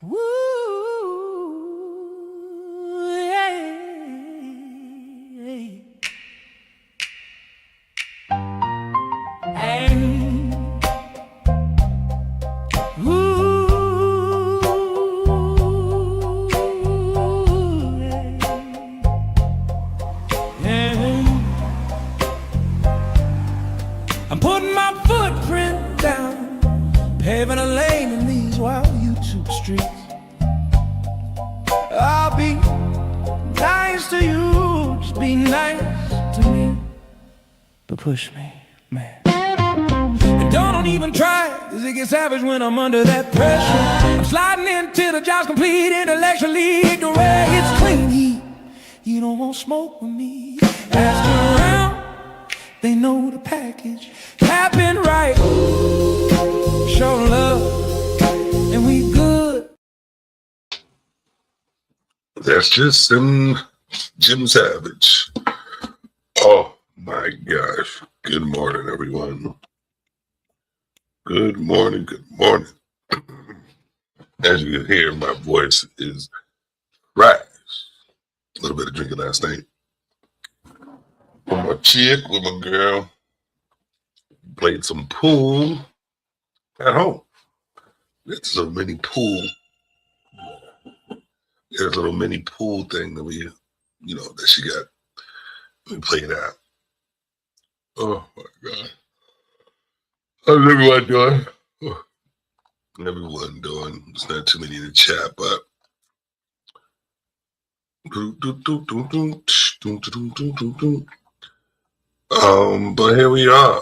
Woo, yeah. And I'm putting my footprint down, paving a lane in these wild YouTube streets. I'll be nice to you, just be nice to me, but push me, man. And don't even try, cause it gets savage when I'm under that pressure. I'm sliding into the job's complete, intellectually ignorant. It's clean heat, you don't want smoke with me. Ask around, they know the package. Happen right, show love, and we good. That's just Jim Savage. Oh my gosh. Good morning, everyone. Good morning. Good morning. As you can hear, my voice is right. A little bit of drinking last night. With my chick, with my girl. Played some pool at home. It's a mini pool. There's a little mini pool thing that that she got. We played that. Oh my God. How's everyone doing? Everyone doing. There's not too many in the chat, but but here we are.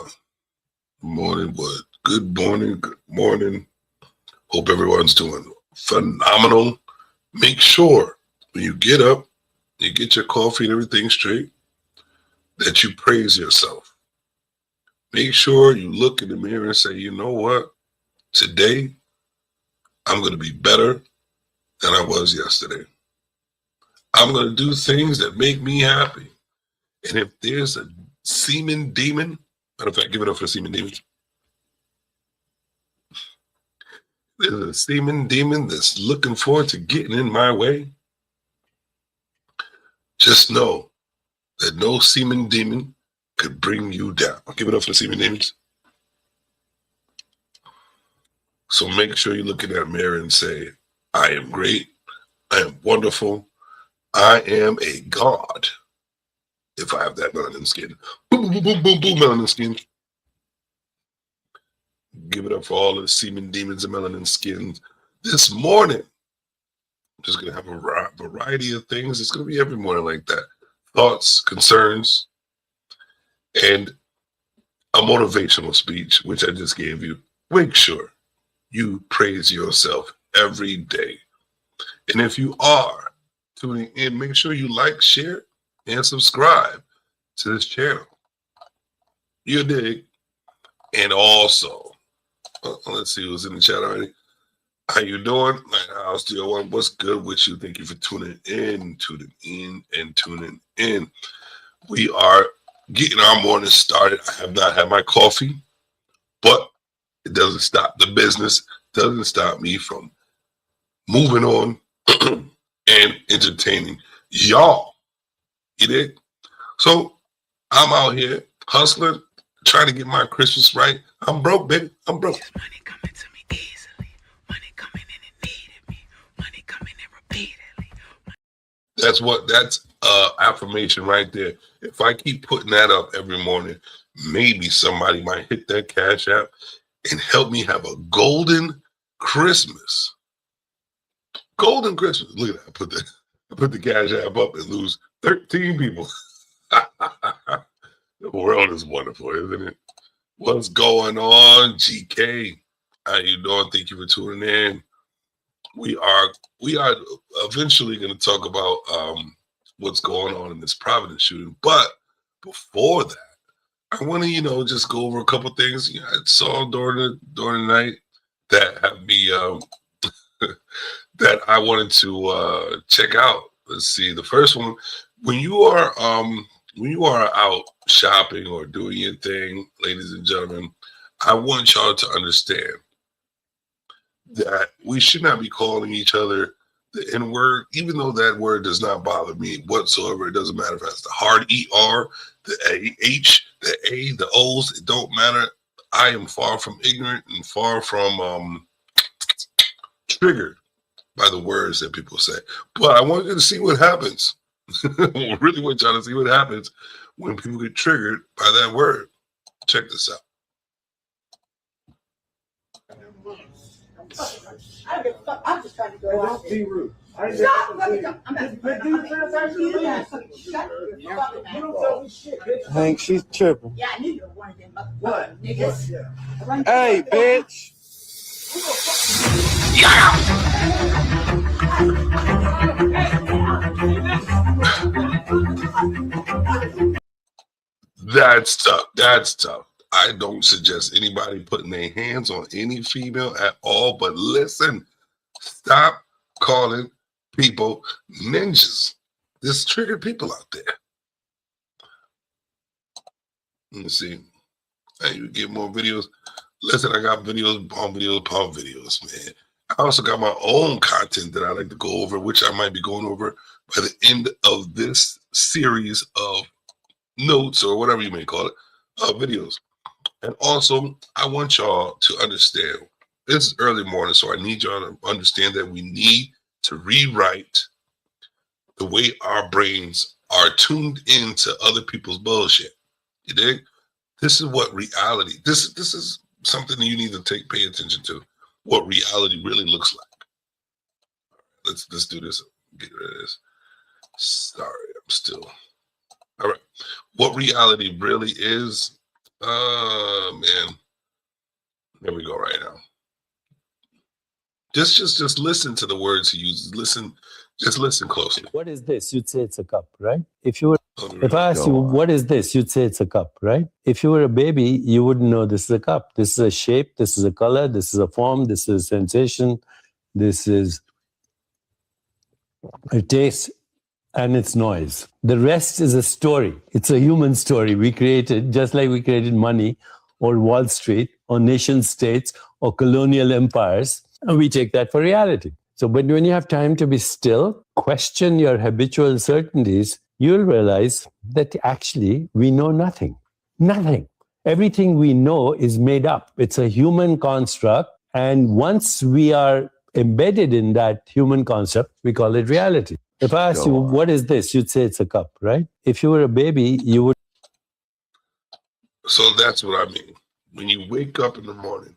Morning, what? Good morning, good morning. Hope everyone's doing phenomenal. Make sure when you get up, you get your coffee and everything straight, that you praise yourself. Make sure you look in the mirror and say, you know what? Today, I'm going to be better than I was yesterday. I'm going to do things that make me happy. And if there's a semen demon, matter of fact, give it up for the semen demons. There's a semen demon that's looking forward to getting in my way. Just know that no semen demon could bring you down. I'll give it up for the semen demons. So make sure you look in that mirror and say, I am great. I am wonderful. I am a god. If I have that melanin skin. Boom, boom, boom, boom, boom, melanin skin. Give it up for all of the semen demons and melanin skins. This morning, I'm just going to have a variety of things. It's going to be every morning like that. Thoughts, concerns, and a motivational speech, which I just gave you. Make sure you praise yourself every day. And if you are tuning in, make sure you like, share, and subscribe to this channel. You dig? And also, let's see who's in the chat already. How you doing? How's the one? What's good with you? Thank you for tuning in. We are getting our morning started. I have not had my coffee, but it doesn't stop the business. Doesn't stop me from moving on and entertaining y'all. You dig? So I'm out here hustling, trying to get my Christmas right. I'm broke, baby. I'm broke. Just money coming to me easily. Money coming in and needed me. Money coming in repeatedly. That's affirmation right there. If I keep putting that up every morning, maybe somebody might hit that Cash App and help me have a golden Christmas. Golden Christmas. Look at that. I put the Cash App up and lose 13 people. The world is wonderful, isn't it? What's going on, GK? How you doing? Thank you for tuning in. We are eventually going to talk about what's going on in this Providence shooting. But before that, I want to, just go over a couple things I saw during the night that have me that I wanted to check out. Let's see. The first one, when you are out shopping or doing your thing, ladies and gentlemen, I want y'all to understand that we should not be calling each other the N word, even though that word does not bother me whatsoever. It doesn't matter if it's the hard ER, the AH, the A, the O's, it don't matter. I am far from ignorant and far from triggered by the words that people say. But I want you to see what happens. I really want y'all to see what happens when people get triggered by that word. Check this out. I don't give a fuck. I'm just trying to go out. Don't be rude. Stop! I'm not. Hank, she's tripping. Yeah, I knew you were one of them motherfucking niggas. Hey, bitch. That's tough. That's tough. I don't suggest anybody putting their hands on any female at all. But listen, stop calling people ninjas. There's triggered people out there. Let me see. Hey, you get more videos. Listen, I got videos, palm videos, man. I also got my own content that I like to go over, which I might be going over by the end of this series of notes or whatever you may call it, videos. And also, I want y'all to understand, this is early morning, so I need y'all to understand that we need to rewrite the way our brains are tuned into other people's bullshit. You dig? This is what reality, this is something that you need to pay attention to, what reality really looks like. Let's do this. Get rid of this. Sorry, I'm still. All right. What reality really is, man. There we go right now. Just listen to the words he uses. Just listen closely. What is this? You'd say it's a cup, right? If I asked you, what is this? You'd say it's a cup, right? If you were a baby, you wouldn't know this is a cup. This is a shape, this is a color, this is a form, this is a sensation, this is a taste, and it's noise. The rest is a story. It's a human story we created, just like we created money or Wall Street or nation states or colonial empires, and we take that for reality. So, but when you have time to be still, question your habitual certainties, you'll realize that actually we know nothing. Nothing. Everything we know is made up. It's a human construct. And once we are embedded in that human concept, we call it reality. If I asked you, what is this? You'd say it's a cup, right? If you were a baby, you would. So that's what I mean. When you wake up in the morning,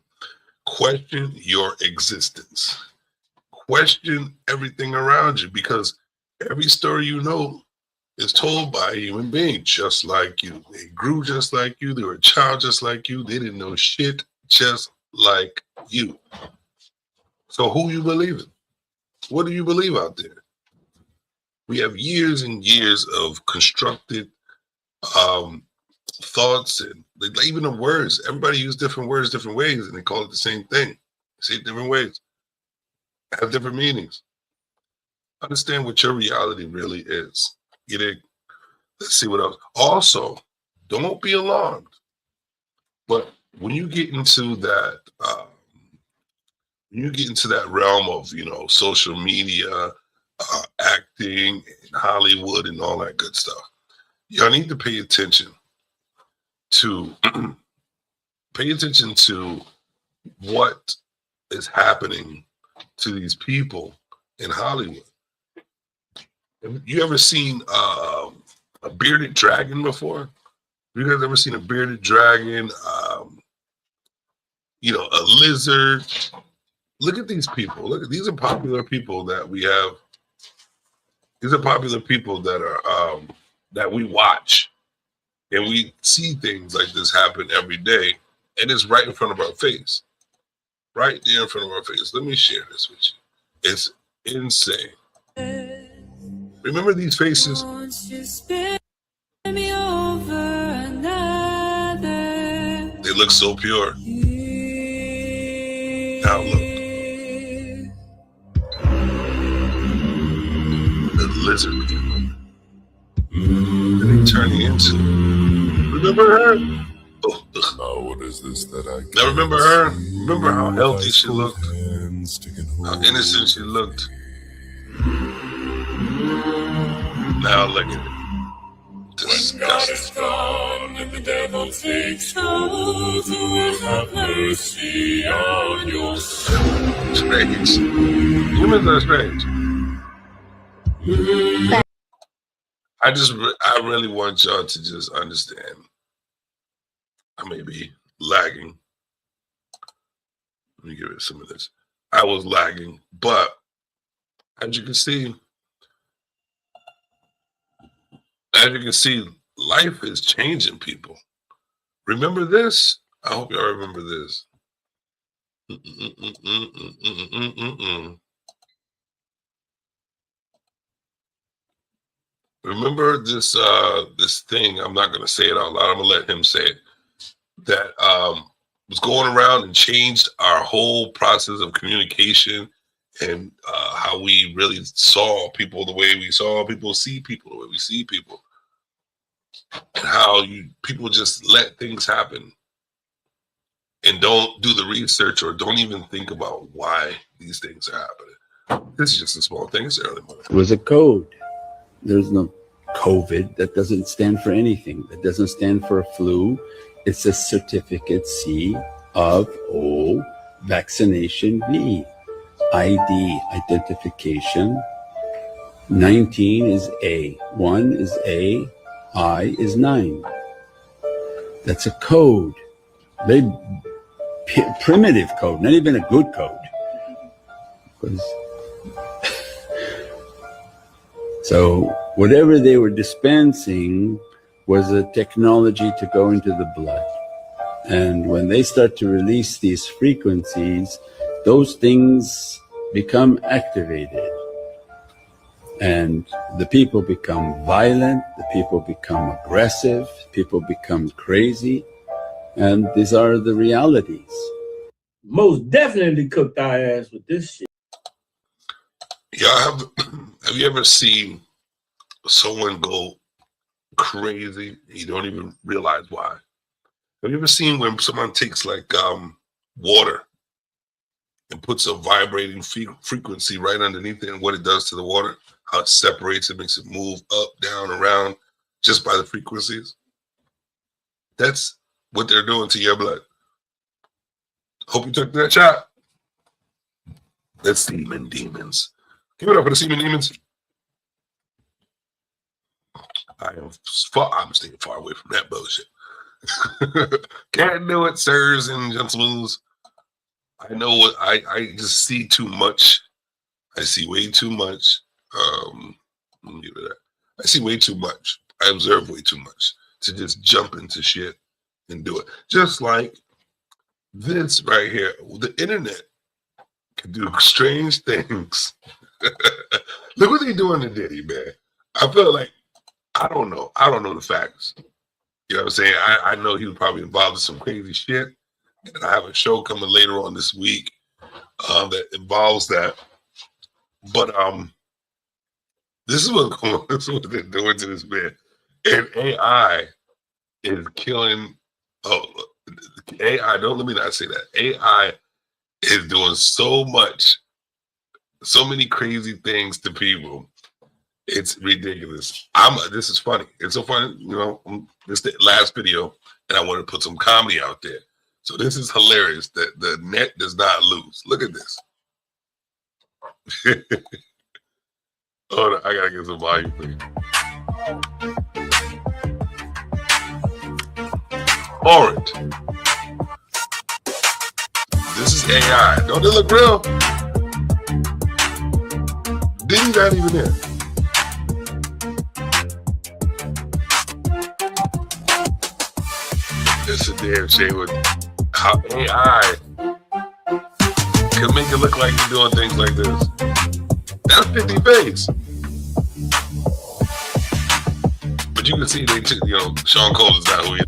question your existence. Question everything around you, because every story you know is told by a human being just like you. They grew just like you. They were a child just like you. They didn't know shit just like you. So who you believe in? What do you believe out there? We have years and years of constructed thoughts and even the words. Everybody uses different words, different ways, and they call it the same thing. Say it different ways. Have different meanings. Understand what your reality really is. Get it? Let's see what else. Also, don't be alarmed. But when you get into that, realm of social media, acting, and Hollywood, and all that good stuff, y'all need to pay attention to what is happening to these people in Hollywood. Have you ever seen a bearded dragon before? Have you guys ever seen a bearded dragon? A lizard? Look at these people. These are popular people that we have. These are popular people that are that we watch, and we see things like this happen every day, and it's right in front of our face. Right there in front of our face. Let me share this with you. It's insane. Remember these faces? They look so pure. Now look. The lizard people. That they turning into. Remember her? Oh, now what is this that I now remember her? Remember how healthy she looked? How innocent she looked. Now look at it. Disgusting. And the devil takes hold, who will have mercy on your soul. Strange. Humans are strange. I really want y'all to just understand. I may be lagging. Let me give it some of this. I was lagging, but as you can see, life is changing people. Remember this? I hope y'all remember this. Remember this this thing, I'm not gonna say it out loud, I'm gonna let him say it, that was going around and changed our whole process of communication and how we really saw people the way we saw people, see people the way we see people, and how people just let things happen and don't do the research or don't even think about why these things are happening. This is just a small thing. It's early morning. It was a code. There's no COVID. That doesn't stand for anything. That doesn't stand for a flu. It's a certificate C of O, vaccination B. ID, identification. 19 is A. 1 is A. I is 9. That's a code. Very primitive code, not even a good code. Because so whatever they were dispensing was a technology to go into the blood. And when they start to release these frequencies, those things become activated. And the people become violent, the people become aggressive, people become crazy. And these are the realities. Most definitely cooked our ass with this shit. Y'all have you ever seen someone go crazy? You don't even realize why. Have you ever seen when someone takes like water and puts a vibrating frequency right underneath it, and what it does to the water, how it separates it, makes it move up, down, around, just by the frequencies? That's what they're doing to your blood. Hope you took that shot. That's Semen Demons. Give it up for the Semen Demons. I'm staying far away from that bullshit. Can't do it, sirs and gentlemen. I know what I just see too much. I see way too much. Let me give it that. I see way too much. I observe way too much to just jump into shit and do it. Just like this right here. The internet can do strange things. Look what they doing to Diddy, man. I feel like I don't know the facts. You know what I'm saying? I know he was probably involved in some crazy shit. And I have a show coming later on this week that involves that. But this is what they're doing to this man. And AI is killing. Oh, AI! Don't let me not say that. AI is doing so much, so many crazy things to people. It's ridiculous. This is funny. It's so funny. You know, this the last video, and I want to put some comedy out there. So this is hilarious that the net does not lose. Look at this. Hold on, I gotta get some volume for you. Orange. This is AI. Don't they look real? Diddy's not even there. It's a damn shame with how AI can make it look like you're doing things like this. That's 50 face. But you can see Sean Cole is not who he is.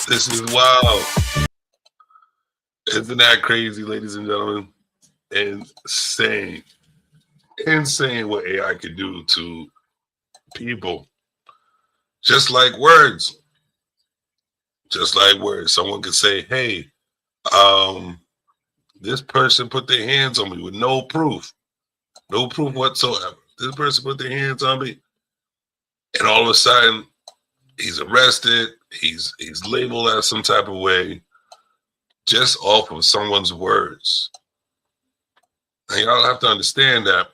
This is wild. Isn't that crazy, ladies and gentlemen? Insane. Insane what AI can do to people. Just like words. Just like words. Someone could say, hey, This person put their hands on me with no proof whatsoever. This person put their hands on me, and all of a sudden, he's arrested. He's labeled as some type of way, just off of someone's words. And y'all have to understand that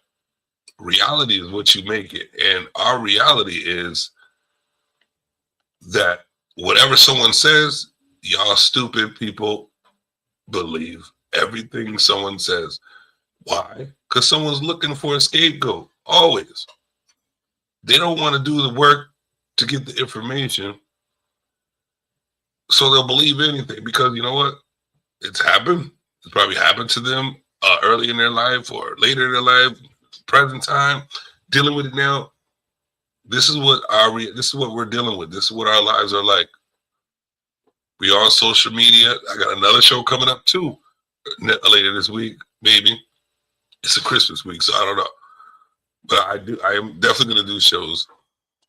reality is what you make it, and our reality is that whatever someone says, y'all stupid people believe everything someone says. Why? Because someone's looking for a scapegoat, always. They don't want to do the work to get the information, so they'll believe anything, because you know what? It's happened. It's probably happened to them early in their life or later in their life, present time, dealing with it now. This is what we're dealing with. This is what our lives are like. We are on social media. I got another show coming up too later this week, maybe. It's a Christmas week, so I don't know. But I am definitely going to do shows.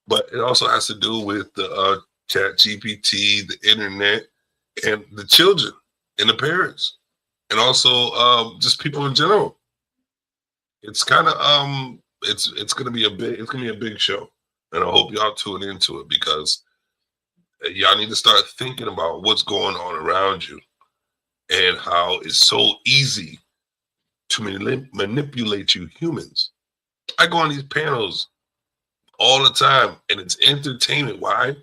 But it also has to do with the Chat GPT, the internet, and the children and the parents, and also just people in general. It's kind of it's going to be a big show, and I hope y'all tune into it, because y'all need to start thinking about what's going on around you and how it's so easy to manipulate you humans. I go on these panels all the time, and it's entertainment. Why?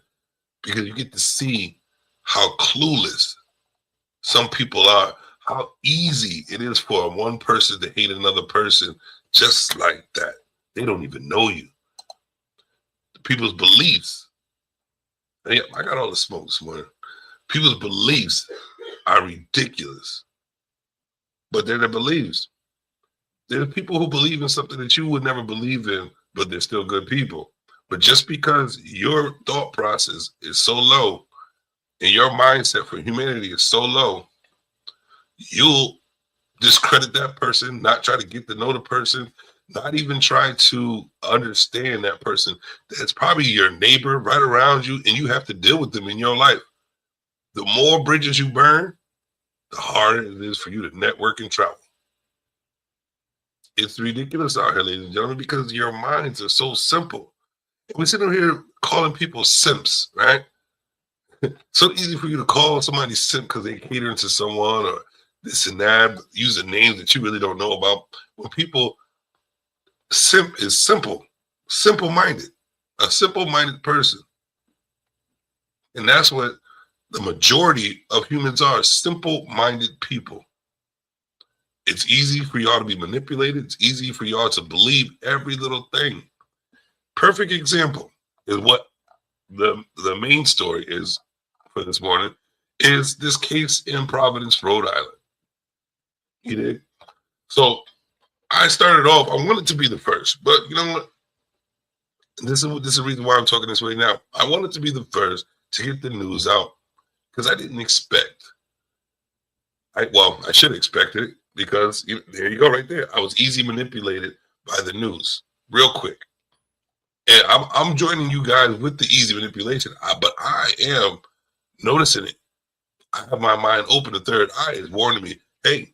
Because you get to see how clueless some people are, how easy it is for one person to hate another person just like that. They don't even know you. People's beliefs. Yeah, I got all the smoke this morning. People's beliefs are ridiculous, but they're their beliefs. There are people who believe in something that you would never believe in, but they're still good people. But just because your thought process is so low and your mindset for humanity is so low, you'll discredit that person, not try to get to know the person, not even try to understand that person. That's probably your neighbor right around you, and you have to deal with them in your life. The more bridges you burn, the harder it is for you to network and travel. It's ridiculous out here, ladies and gentlemen, because your minds are so simple. We sit over here calling people simps, right? So easy for you to call somebody simp because they catering to someone or this and that, using names that you really don't know about. When people, simp is simple-minded, a simple-minded person. And that's what the majority of humans are, simple-minded people. It's easy for y'all to be manipulated. It's easy for y'all to believe every little thing. Perfect example is what the main story is for this morning, is this case in Providence, Rhode Island. You did. So I started off, I wanted to be the first, but you know what? This is the reason why I'm talking this way now. I wanted to be the first to get the news out, because I didn't expect. I should have expected it, because there you go right there. I was easy manipulated by the news real quick. And I'm joining you guys with the easy manipulation, but I am noticing it. I have my mind open. The third eye is warning me, hey,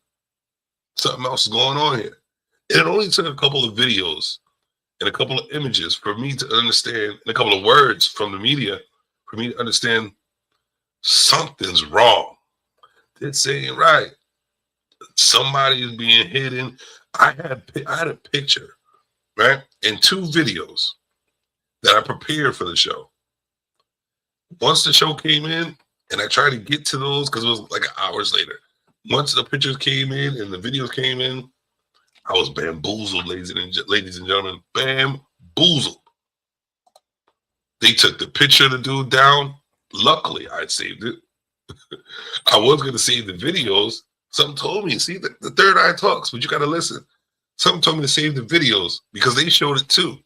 something else is going on here. And it only took a couple of videos and a couple of images for me to understand, and a couple of words from the media for me to understand something's wrong. This ain't right. Somebody is being hidden. I had a picture, right, and 2 videos that I prepared for the show. Once the show came in, and I tried to get to those because it was like hours later. Once the pictures came in and the videos came in, I was bamboozled, ladies and gentlemen. Bamboozled. They took the picture of the dude down. Luckily, I saved it. I was going to save the videos. Something told me, see, the third eye talks, but you got to listen. Something told me to save the videos because they showed it too.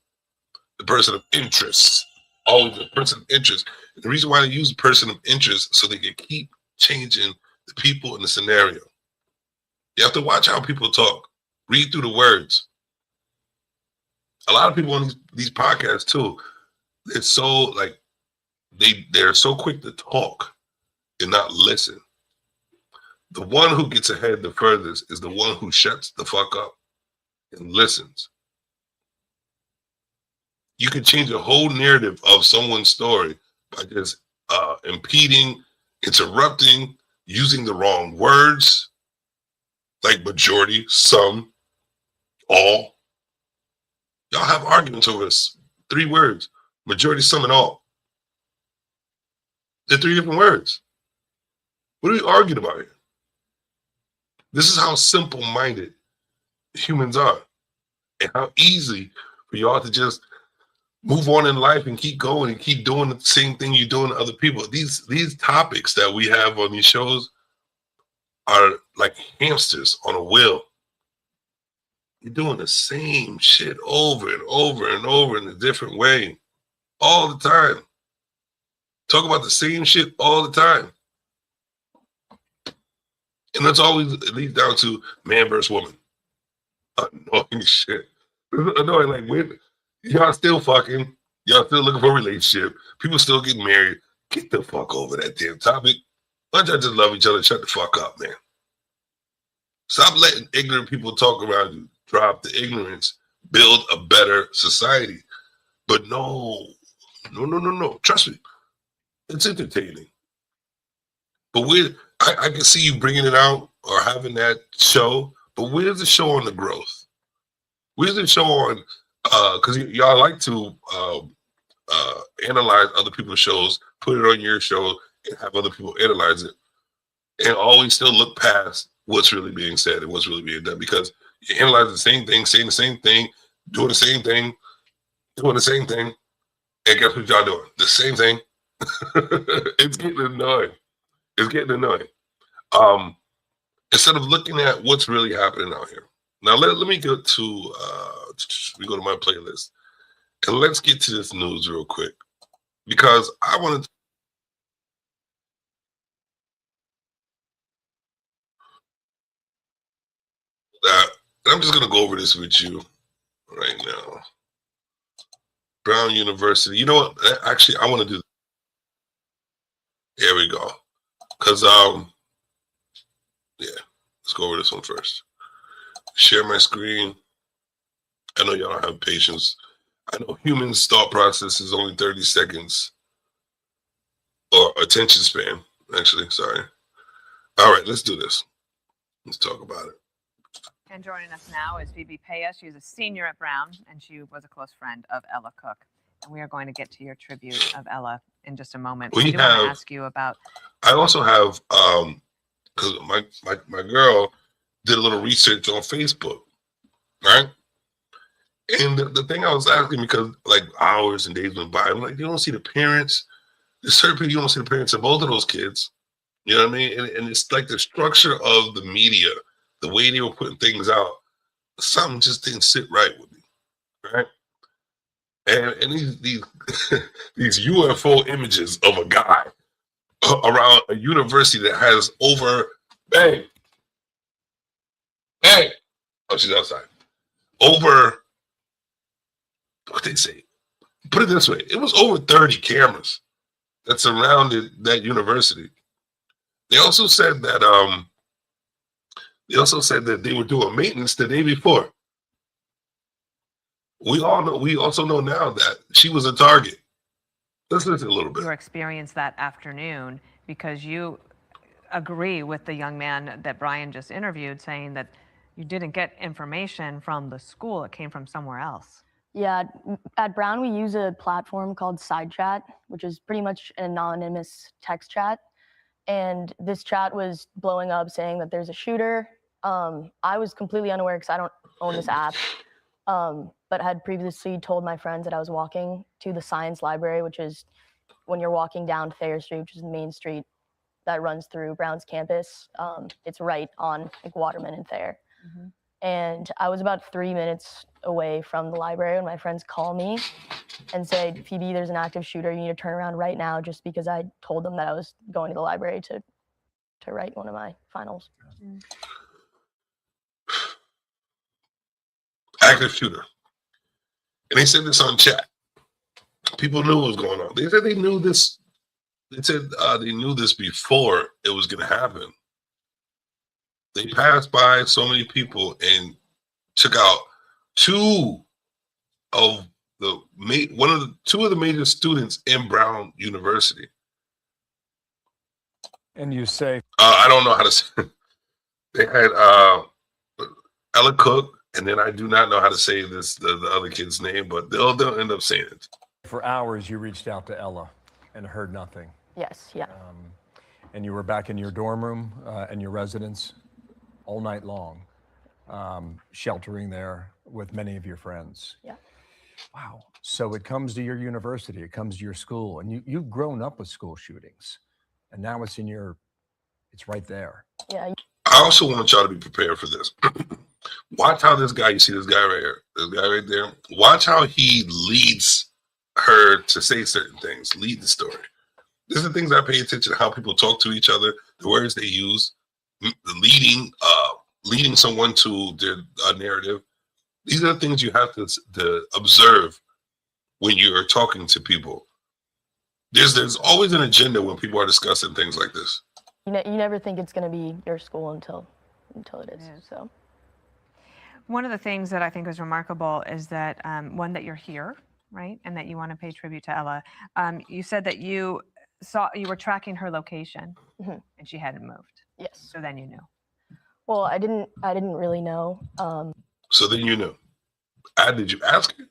The person of interest. Always the person of interest. And the reason why they use the person of interest so they can keep changing the people in the scenario. You have to watch how people talk. Read through the words. A lot of people on these podcasts too, it's so like they're so quick to talk and not listen. the one who gets ahead the furthest is the one who shuts the fuck up and listens. You can change a whole narrative of someone's story by just impeding, interrupting, using the wrong words, like majority, some, all. Y'all have arguments over 3 words, majority, some, and all. They're 3 different words. What are we arguing about here? This is how simple-minded humans are, and how easy for y'all to just move on in life and keep going and keep doing the same thing you're doing to other people. These topics that we have on these shows are like hamsters on a wheel. You're doing the same shit over and over and over in a different way all the time. Talk about the same shit all the time. And that's always, it leads down to man versus woman. Annoying shit. Annoying, like, when y'all still fucking, y'all still looking for a relationship, people still getting married. Get the fuck over that damn topic. Why don't y'all just love each other? Shut the fuck up, man. Stop letting ignorant people talk around you. Drop the ignorance. Build a better society. But no. Trust me. It's entertaining. But I can see you bringing it out or having that show, but where's the show on the growth? Where's the show on, because y'all like to analyze other people's shows, put it on your show, and have other people analyze it, and always still look past what's really being said and what's really being done, because you analyze the same thing, saying the same thing, doing the same thing, and guess what y'all doing? The same thing. It's getting annoying. Instead of looking at what's really happening out here. Now let me go to we go to my playlist, and let's get to this news real quick, because I wanted to I'm just gonna go over this with you right now. Brown University. You know what? Actually, I want to do. Here we go. Because yeah, let's go over this one first. Share my screen. I know y'all don't have patience. I know humans' thought process is only 30 seconds, or attention span. Actually, sorry. All right, let's do this. Let's talk about it. And joining us now is Phoebe Paya. She's a senior at Brown, and she was a close friend of Ella Cook. And we are going to get to your tribute of Ella in just a moment. I do want to ask you about. I also have, because my girl did a little research on Facebook, right? And the thing I was asking, because like hours and days went by, I'm like, you don't see the parents. There's certain people, you don't see the parents of both of those kids. You know what I mean? And it's like the structure of the media, the way they were putting things out, something just didn't sit right with me, right? And these these UFO images of a guy around a university that has over, hey, oh, she's outside. Over, what did they say? Put it this way, it was over 30 cameras that surrounded that university. They also said that they were doing maintenance the day before. We also know now that she was a target. Let's listen a little bit. Your experience that afternoon, because you agree with the young man that Brian just interviewed, saying that you didn't get information from the school, it came from somewhere else. Yeah, at Brown, we use a platform called SideChat, which is pretty much an anonymous text chat. And this chat was blowing up saying that there's a shooter. I was completely unaware because I don't own this app, but had previously told my friends that I was walking to the science library, which is when you're walking down Thayer Street, which is the main street that runs through Brown's campus. It's right on like Waterman and Thayer. Mm-hmm. And I was about 3 minutes away from the library when my friends call me and say, Phoebe, there's an active shooter. You need to turn around right now, just because I told them that I was going to the library to write one of my finals. Mm. Active shooter. And they said this on chat. People knew what was going on. They said they knew this. They said they knew this before it was going to happen. They passed by so many people and took out two of the major students in Brown University. And you say, I don't know how to say. They had Ella Cook, and then I do not know how to say the other kid's name, but they'll end up saying it. for hours you reached out to Ella and heard nothing. Yes, yeah. And you were back in your dorm room and your residence all night long, sheltering there with many of your friends. Yeah. Wow. So it comes to your university, it comes to your school, and you've grown up with school shootings, and now it's right there. Yeah. I also want y'all to be prepared for this. Watch how this guy, you see this guy right here, this guy right there, watch how he leads her to say certain things, lead the story. These are the things I pay attention to, how people talk to each other, the words they use, leading someone to their narrative. These are the things you have to observe when you're talking to people. There's always an agenda when people are discussing things like this. You never think it's going to be your school until it is. Yeah. So one of the things that I think is remarkable is that one, that you're here, right, and that you want to pay tribute to Ella. You said that you were tracking her location, mm-hmm. and she hadn't moved. Yes. So then you knew. Well, I didn't really know. So then you knew. Did you ask her?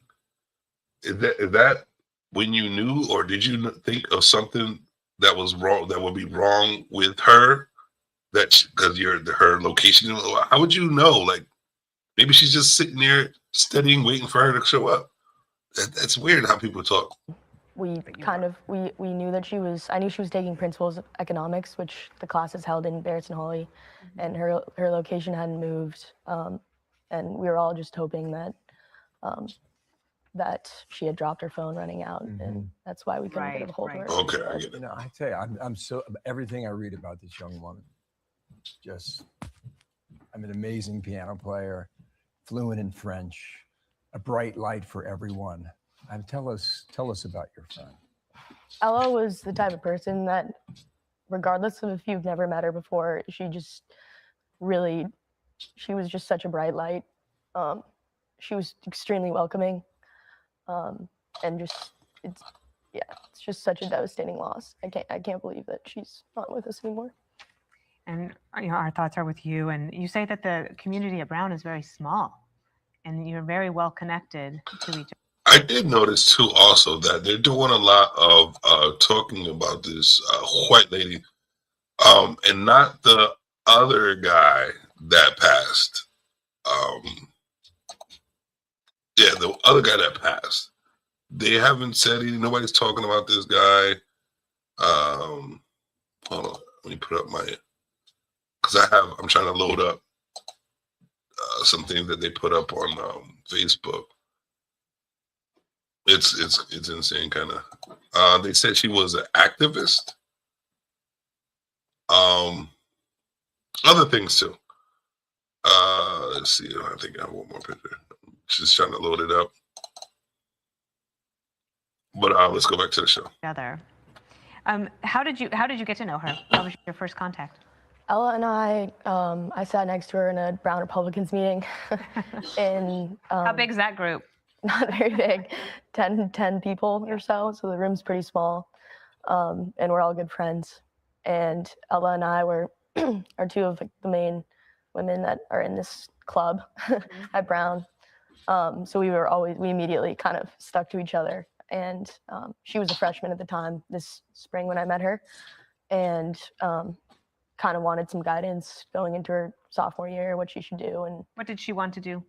Is that when you knew, or did you think of something that was wrong, that would be wrong with her, because her location? How would you know? Like, maybe she's just sitting there studying, waiting for her to show up. That's weird how people talk. We knew that I knew she was taking Principles of Economics, which the class is held in Barretts and Hawley, mm-hmm. and her location hadn't moved, and we were all just hoping that that she had dropped her phone running out, mm-hmm. and that's why we couldn't get a hold of her. Okay, I get it. You know, I tell you, I'm so, everything I read about this young woman, I'm an amazing piano player, fluent in French, a bright light for everyone. And tell us about your friend. Ella was the type of person that, regardless of if you've never met her before, she was just such a bright light. She was extremely welcoming, and it's just such a devastating loss. I can't believe that she's not with us anymore. And our thoughts are with you. And you say that the community at Brown is very small, and you're very well connected to each other. I did notice too also that they're doing a lot of talking about this white lady, and not the other guy that passed. The other guy that passed. They haven't said anything. Nobody's talking about this guy. Hold on, let me put up because I'm trying to load up some things that they put up on Facebook. It's insane, kind of. They said she was an activist. Other things too. Let's see. I think I have one more picture. Just trying to load it up. But let's go back to the show. Together. How did you get to know her? How was your first contact? Ella and I sat next to her in a Brown Republicans meeting. How big is that group? Not very big, 10 people or so. So the room's pretty small, and we're all good friends. And Ella and I are two of the main women that are in this club at Brown. So we immediately kind of stuck to each other. And she was a freshman at the time this spring when I met her, and kind of wanted some guidance going into her sophomore year, what she should do. And what did she want to do?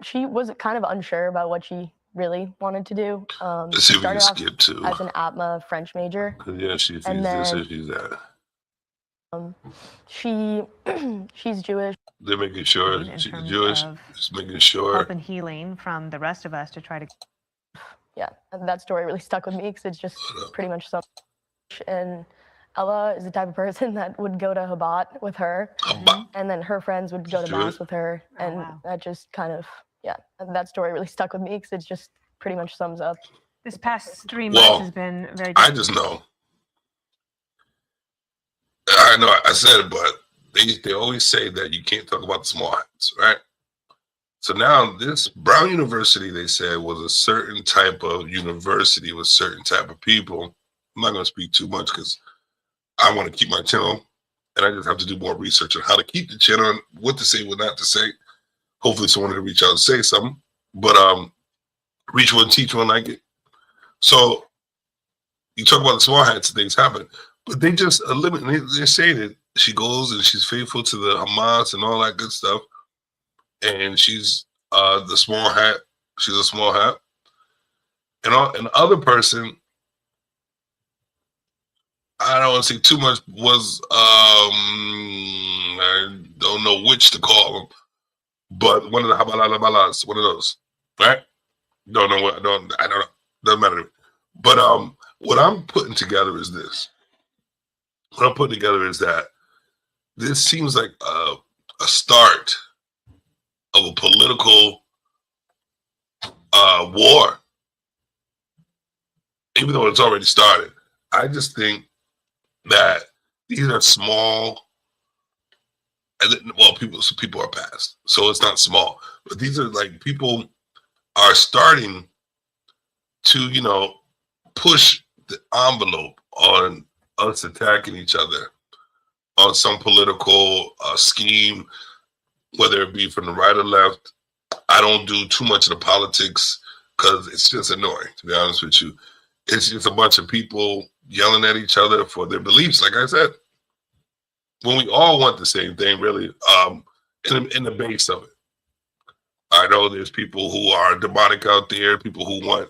She was kind of unsure about what she really wanted to do. Let's see if we can skip to as an APMA French major. Yeah, she's this, she's that. She's Jewish. They're making sure she's Jewish. Just making sure. Help and healing from the rest of us to try to. Yeah, and that story really stuck with me because it's just pretty much so. And Ella is the type of person that would go to Chabad with her, and then her friends would go to Mass with her, and that just kind of, and that story really stuck with me because it just pretty much sums up. This past 3 months has been very. I just know. I know I said it, but they always say that you can't talk about the small hats, right? So now this Brown University, they said, was a certain type of university with certain type of people. I'm not going to speak too much because I want to keep my channel, and I just have to do more research on how to keep the channel, what to say, what not to say. Hopefully someone will reach out and say something. But reach one, teach one, like it. So you talk about the small hats, things happen. But they just eliminate, they say that she goes and she's faithful to the Hamas and all that good stuff. And she's the small hat. She's a small hat. And the other person, I don't want to say too much, was I don't know which to call them, but one of the Habalabalas, one of those, right? Don't know what, I don't know. Doesn't matter to me. But what I'm putting together is this. What I'm putting together is that this seems like a start of a political war, even though it's already started. I just think that these are small, well, people are past, so it's not small, but these are like people are starting to, push the envelope on us attacking each other on some political scheme, whether it be from the right or left. I don't do too much of the politics because it's just annoying, to be honest with you. It's just a bunch of people yelling at each other for their beliefs, like I said, when we all want the same thing, really, in the base of it. I know there's people who are demonic out there, people who want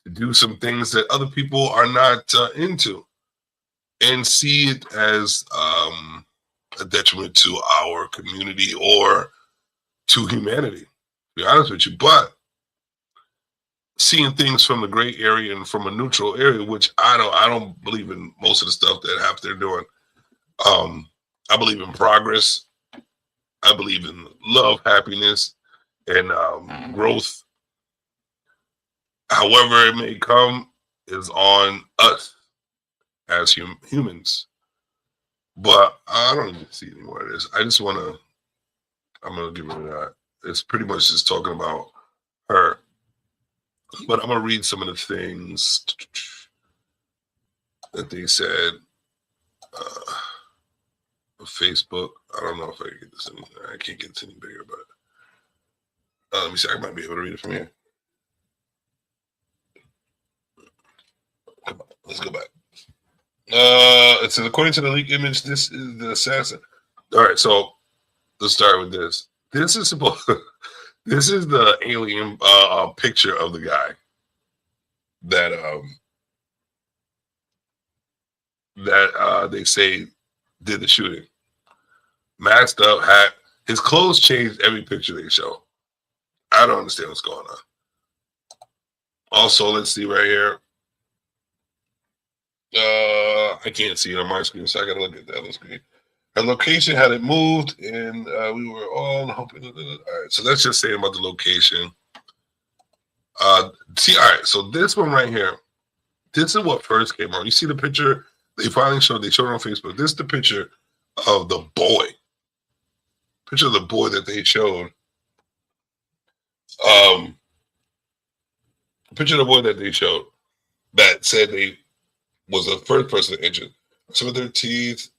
to do some things that other people are not into, and see it as a detriment to our community or to humanity, to be honest with you. But seeing things from the gray area and from a neutral area, which I don't believe in most of the stuff that half they're doing. I believe in progress. I believe in love, happiness, and growth. However it may come is on us as humans. But I don't even see any more of this. I just want to, I'm going to get rid of that. It's pretty much just talking about her. But I'm going to read some of the things that they said. Facebook. I don't know if I can get this any, I can't get this any bigger, but let me see. I might be able to read it from here. Come on, let's go back. It says, according to the leaked image, this is the assassin. All right, so let's start with this. This is supposed. This is the alien picture of the guy that they say did the shooting. Masked up, hat. His clothes changed every picture they show. I don't understand what's going on. Also, let's see right here. I can't see it on my screen, so I gotta look at the other screen. Her location had it moved, and we were all hoping. All right, so that's just saying about the location. See, all right, so this one right here, this is what first came on. You see the picture they finally showed? They showed it on Facebook. This is the picture of the boy. Picture of the boy that they showed. Picture of the boy that they showed that said they was the first person injured. September 13th,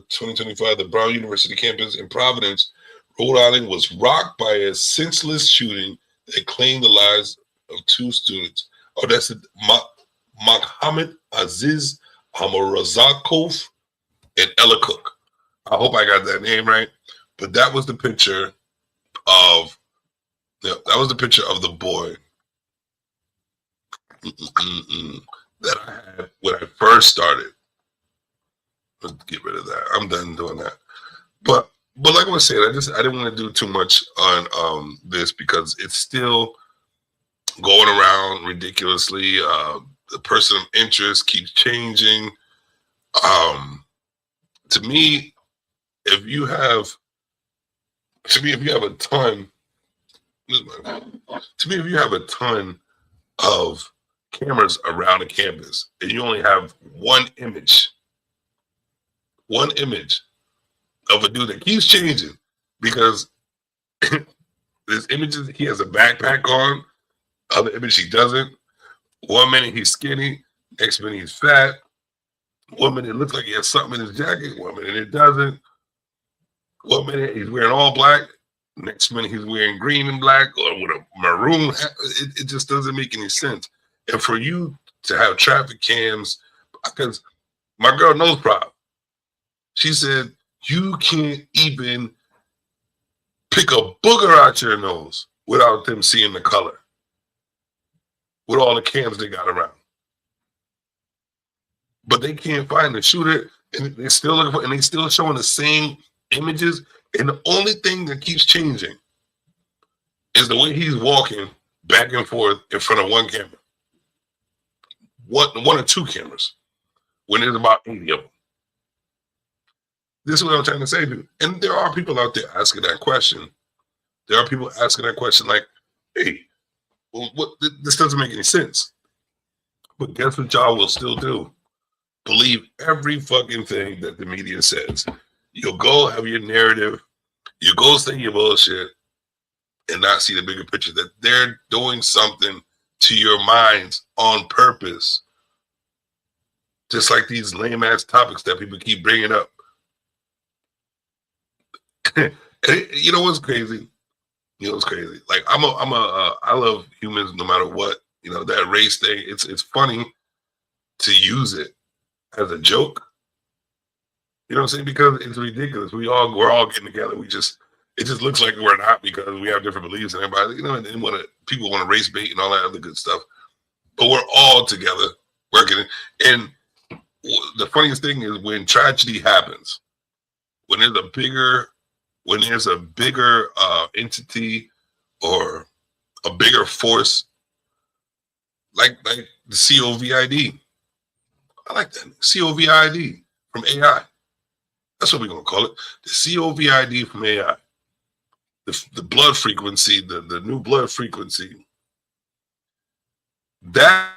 2025, the Brown University campus in Providence, Rhode Island was rocked by a senseless shooting that claimed the lives of two students. Oh, that's it. Mohammed Aziz Hamarazakov and Ella Cook. I hope I got that name right. But that was the picture of, that was the picture of the boy that I had when I first started. Let's get rid of that. I'm done doing that. But like I was saying, I didn't want to do too much on this because it's still going around ridiculously. The person of interest keeps changing. To me, if you have a ton, of cameras around a campus and you only have one image, of a dude that keeps changing because there's images he has a backpack on, other image he doesn't. 1 minute he's skinny, next minute he's fat. 1 minute it looks like he has something in his jacket, 1 minute it doesn't. 1 minute he's wearing all black, next minute he's wearing green and black or with a maroon hat. It just doesn't make any sense. And for you to have traffic cams, because my girl knows Prob. She said, you can't even pick a booger out your nose without them seeing the color with all the cams they got around. But they can't find the shooter, and they're still looking for, and they still showing the same images. And the only thing that keeps changing is the way he's walking back and forth in front of one camera. One or two cameras, when there's about 80 of them. This is what I'm trying to say to you. And there are people out there asking that question. There are people asking that question like, hey, well, this doesn't make any sense. But guess what y'all will still do? Believe every fucking thing that the media says. You'll go have your narrative, you go say your bullshit, and not see the bigger picture, that they're doing something to your minds on purpose. Just like these lame ass topics that people keep bringing up. You know what's crazy? You know what's crazy? Like I love humans no matter what. You know, that race thing, it's funny to use it as a joke. You know what I'm saying? Because it's ridiculous. We're all getting together. It just looks like we're not because we have different beliefs and everybody, you know, and people want to race bait and all that other good stuff. But we're all together working. And the funniest thing is when tragedy happens, when there's a bigger entity or a bigger force, like the COVID. I like that. COVID from AI. That's what we're going to call it. The COVID from AI. The blood frequency, the new blood frequency. That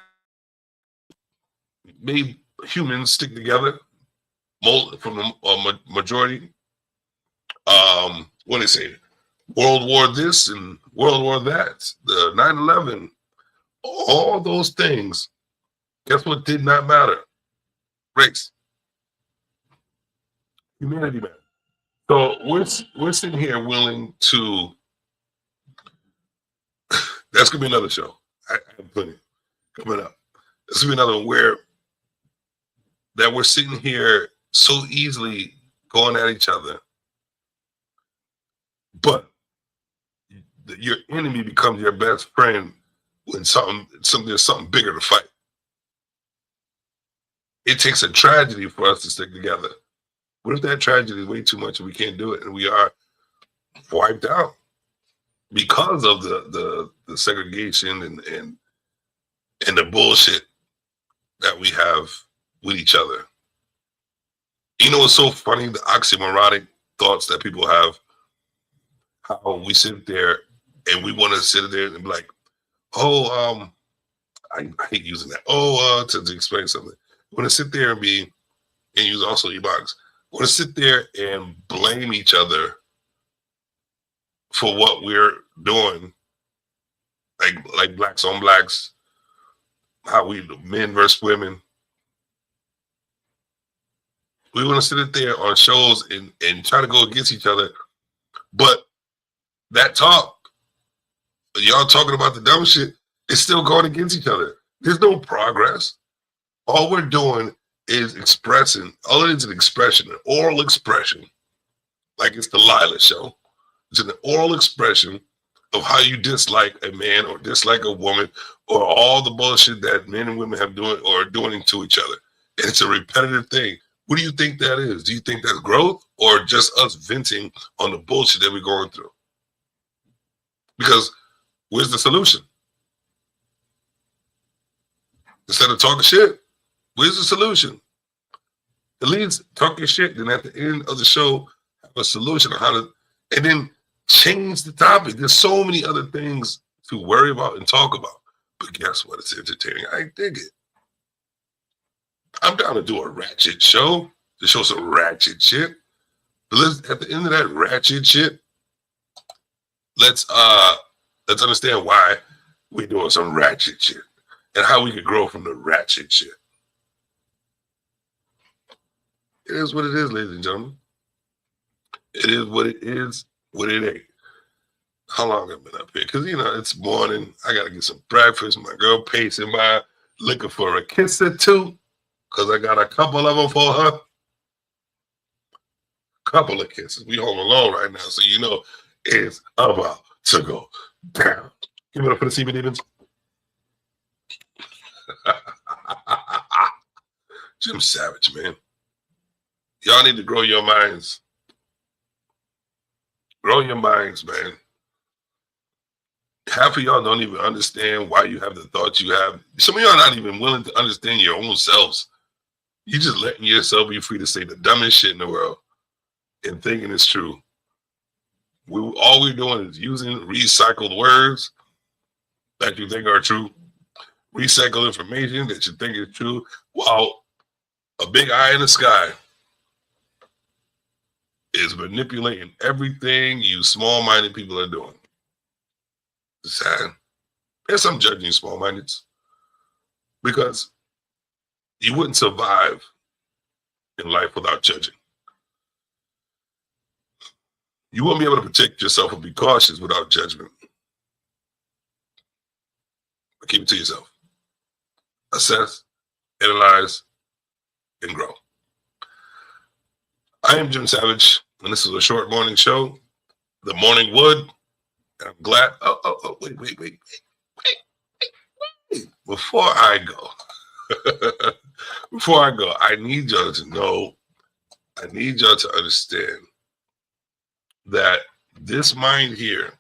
made humans stick together from the majority. What do they say? World War this and World War that. The 9/11. All those things. Guess what did not matter? Race. Humanity mattered. So we're sitting here willing to. That's gonna be another show. I have plenty coming up. This will be another one where that we're sitting here so easily going at each other, but your enemy becomes your best friend when there's something bigger to fight. It takes a tragedy for us to stick together. What if that tragedy is way too much and we can't do it and we are wiped out because of the segregation and the bullshit that we have with each other? You know what's so funny? The oxymoronic thoughts that people have, how we sit there and we want to sit there and be like, oh, I hate using that. To explain something. We want to sit there and use also e-box. We want to sit there and blame each other for what we're doing, like blacks on blacks, how we men versus women. We want to sit there on shows and try to go against each other, but that talk, y'all talking about the dumb shit, is still going against each other. There's no progress. All we're doing is expressing. All it is an expression, an oral expression, like it's the Lila show. It's an oral expression of how you dislike a man or dislike a woman or all the bullshit that men and women have doing to each other. And it's a repetitive thing. What do you think that is? Do you think that's growth or just us venting on the bullshit that we're going through? Because where's the solution? Instead of talking shit, where's the solution? At least talk your shit, then at the end of the show, have a solution on how to, and then change the topic. There's so many other things to worry about and talk about. But guess what? It's entertaining. I dig it. I'm down to do a ratchet show, to show some ratchet shit. But at the end of that ratchet shit, let's understand why we're doing some ratchet shit and how we could grow from the ratchet shit. It is what it is, ladies and gentlemen. It is what it is, what it ain't. How long I've been up here? Because, you know, it's morning. I got to get some breakfast. My girl pacing by, looking for a kiss or two, because I got a couple of them for her. Couple of kisses. We home alone right now, so you know it's about to go down. Give it up for the Seaman Demons. Jim Savage, man. Y'all need to grow your minds. Grow your minds, man. Half of y'all don't even understand why you have the thoughts you have. Some of y'all are not even willing to understand your own selves. You just letting yourself be free to say the dumbest shit in the world and thinking it's true. All we're doing is using recycled words that you think are true, recycled information that you think is true, while a big eye in the sky is manipulating everything you small-minded people are doing. It's sad. Yes, I'm judging small-mindeds because you wouldn't survive in life without judging. You won't be able to protect yourself or be cautious without judgment. But keep it to yourself. Assess, analyze, and grow. I am Jim Savage, and this is a short morning show, The Morning Wood. And I'm glad. Wait. Before I go, I need y'all to know, I need y'all to understand that this mind here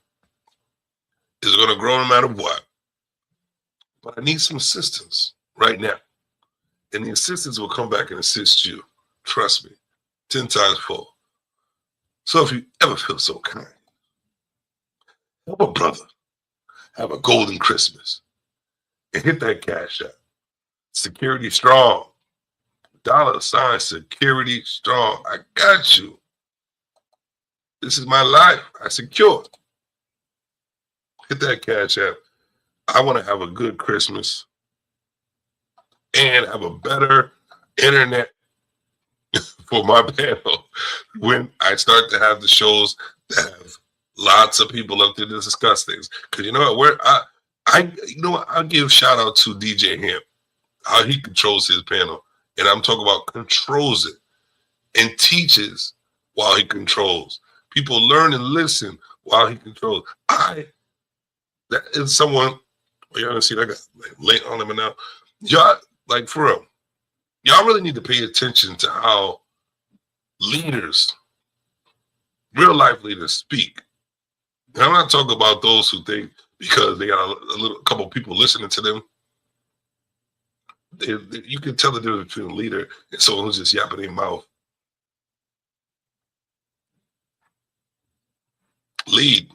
is going to grow no matter what. But I need some assistance right now. And the assistance will come back and assist you. Trust me, 10 times full. So if you ever feel so kind, help a brother have a golden Christmas and hit that cash app. Security Strong. $ Security Strong. I got you. This is my life. I secure. Hit that cash app. I want to have a good Christmas and have a better internet for my panel when I start to have the shows that have lots of people up there to discuss things. Because you know what? I'll give shout out to DJ Hamp, how he controls his panel. And I'm talking about controls it and teaches while he controls. People learn and listen while he controls. That is someone, y'all gonna see, I got late on him now. Y'all, like for real, y'all really need to pay attention to how leaders, real life leaders speak. And I'm not talking about those who think because they got a couple people listening to them. You can tell the difference between a leader and someone who's just yapping their mouth. Lead.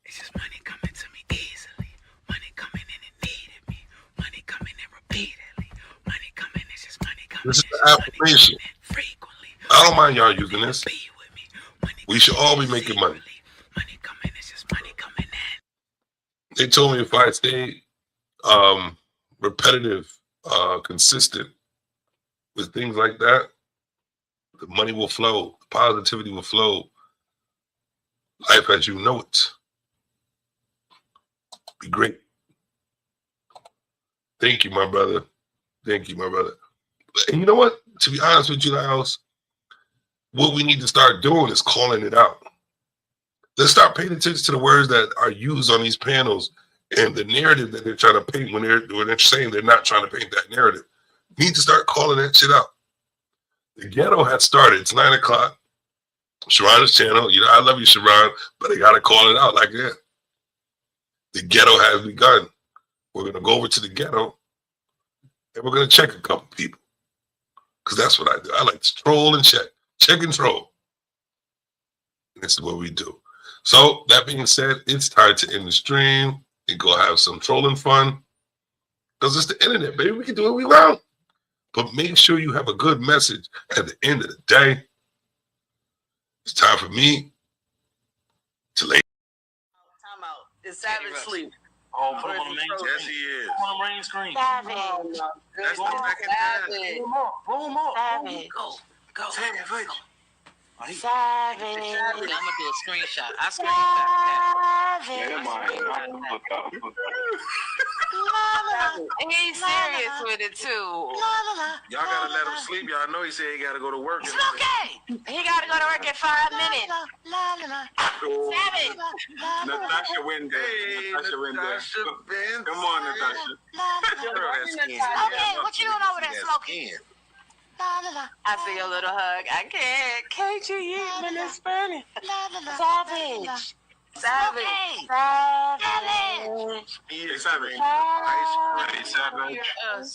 It's just money coming to me easily. Money coming in and needed me. Money coming in repeatedly. Money coming, it's just money coming. This is the affirmation. Frequently. I don't mind y'all using this. We should all be making money. Money coming, it's just money coming in. They told me if I stay repetitive, consistent with things like that, the money will flow, the positivity will flow. Life as you know it. Be great. Thank you, my brother. Thank you, my brother. And you know what? To be honest with you, Lyles, what we need to start doing is calling it out. Let's start paying attention to the words that are used on these panels and the narrative that they're trying to paint when they're saying they're not trying to paint that narrative. We need to start calling that shit out. The ghetto has started. It's 9 o'clock. Sharon's channel, you know, I love you, Sharon, but I gotta call it out like that. The ghetto has begun. We're gonna go over to the ghetto and we're gonna check a couple people. Because that's what I do. I like to troll and check. Check and troll. And this is what we do. So that being said, it's time to end the stream and go have some trolling fun. Because it's the internet, baby. We can do what we want. But make sure you have a good message at the end of the day. It's time for me to lay. Time out. Is Savage sleep? Oh, put him on the main. Yes, he is. Put him on the main screen. Savage. That's the second time. Pull him up. Savage. Go. Savage. Savage. I'm gonna do a screenshot. I screenshot Savage. He's serious with it too. Y'all gotta let him sleep. Y'all know he said he gotta go to work. Okay. He gotta go to work in 5 minutes. Savage. Natasha went there. Natasha went there. Come on, Natasha. Okay, what you doing over there smoking? I see your little hug. I can't. Can't you eat me this Spanish? Savage. Savage. Savage. Hey, Savage. Hey, Savage.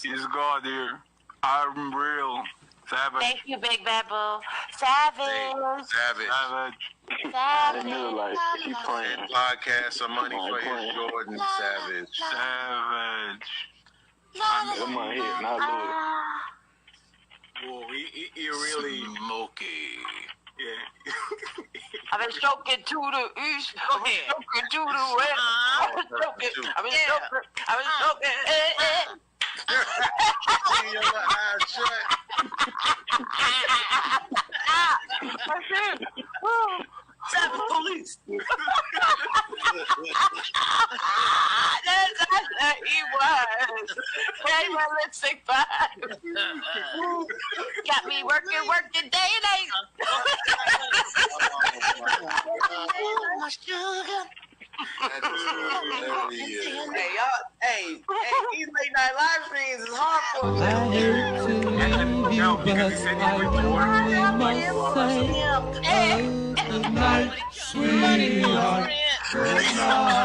He's God here. I'm real. Savage. Thank you, Big Bad Bull. Savage. Savage. Savage. He's playing podcast some money for his Jordan. Savage. Savage. Come on here, not Louis. Whoa, he really smoky. Yeah. I've been stroking to the east. I've been stroking to the west. I've been stroking. I've been stroking. I've been stroking. Your eyes shut. That's it. Seven police. He was. Hey, my lipstick five. Got me working day and night. My sugar. Hey, y'all. Hey, these late night live streams is hard for me. I hate to leave you, but I really must say, good night, sweetheart. Good night.